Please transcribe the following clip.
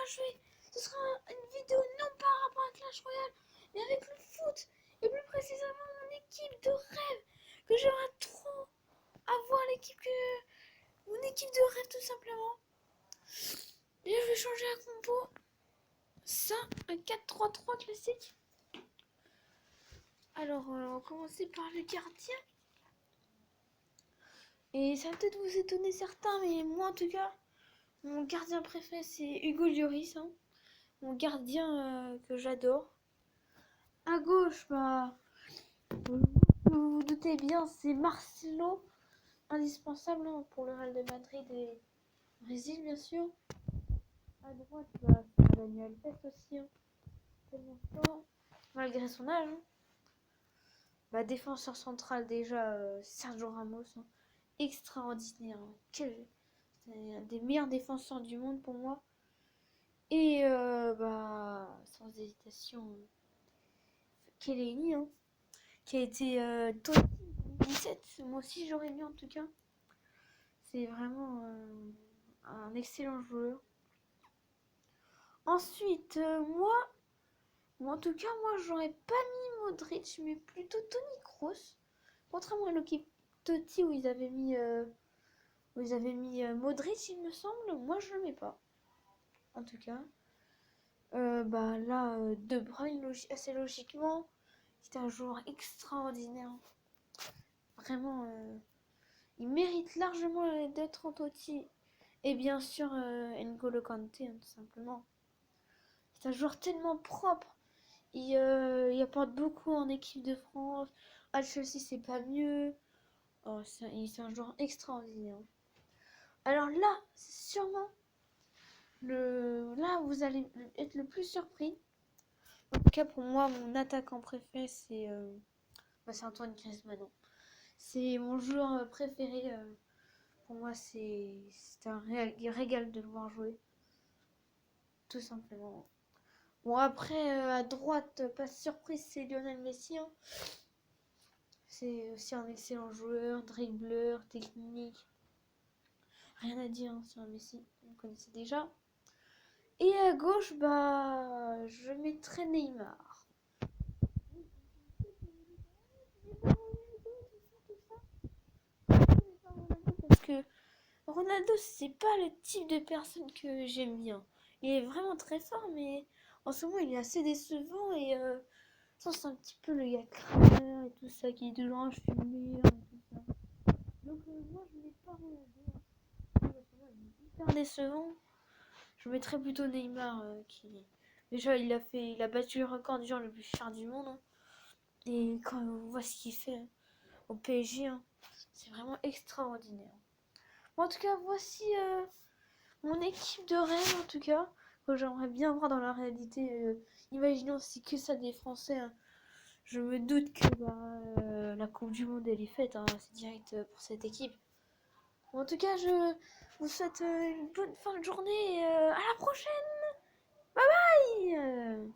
ce sera une vidéo non par rapport à Clash Royale, mais avec le foot, et plus précisément mon équipe de rêve, que j'aimerais trop avoir mon équipe de rêve tout simplement. Et je vais changer la compo. Ça, un 4-3-3 classique. Alors, on va commencer par le gardien. Et ça va peut-être vous étonner certains, mais moi en tout cas, mon gardien préféré c'est Hugo Lloris, hein. Mon gardien que j'adore. À gauche, bah, vous vous doutez bien, c'est Marcelo, indispensable hein, pour le Real de Madrid et Brésil bien sûr. À droite, bah, c'est Daniel Alves aussi, hein. Tellement fort, malgré son âge. Hein. Bah, défenseur central déjà, Sergio Ramos, hein. Extraordinaire. Hein. C'est un des meilleurs défenseurs du monde pour moi. Et bah, sans hésitation, Kellini, hein, qui a été Totti 2017. Moi aussi j'aurais mis en tout cas. C'est vraiment un excellent joueur. Ensuite, moi en tout cas, moi j'aurais pas mis Modric, mais plutôt Toni Kroos. Contrairement à l'équipe Totti où ils avaient mis Modric, il me semble, moi je le mets pas. En tout cas, bah là, De Bruyne, assez logiquement, c'est un joueur extraordinaire. Vraiment, il mérite largement d'être en Totti. Et bien sûr, N'Golo Kanté, hein, tout simplement. C'est un joueur tellement propre. Il apporte beaucoup en équipe de France. À Chelsea, c'est pas mieux. Oh, c'est un joueur extraordinaire. Alors là, c'est sûrement là vous allez être le plus surpris. En tout cas, pour moi, mon attaquant préféré, c'est Antoine Griezmann. C'est mon joueur préféré. Pour moi, c'est un régal de le voir jouer. Tout simplement. Bon, après, à droite, pas de surprise, c'est Lionel Messi. Hein. C'est aussi un excellent joueur, dribbleur, technique. Rien à dire hein, sur Messi, vous connaissez déjà. Et à gauche, bah, je mettrai Neymar. Parce que Ronaldo, c'est pas le type de personne que j'aime bien. Il est vraiment très fort, mais en ce moment, il est assez décevant et c'est un petit peu le gars crâneur et tout ça qui est toujours un fumeur et tout ça. Donc, moi, je mets pas Ronaldo. Il est hyper décevant. Je mettrais plutôt Neymar qui. Déjà, il a battu le record du joueur le plus cher du monde. Hein. Et quand on voit ce qu'il fait hein, au PSG, hein, c'est vraiment extraordinaire. Bon, en tout cas, voici mon équipe de rêve, en tout cas, que j'aimerais bien voir dans la réalité. Imaginons si que ça des Français. Hein. Je me doute que la Coupe du Monde, elle est faite. Hein, c'est direct pour cette équipe. Bon, en tout cas, je vous souhaite une bonne fin de journée et à la prochaine. Bye bye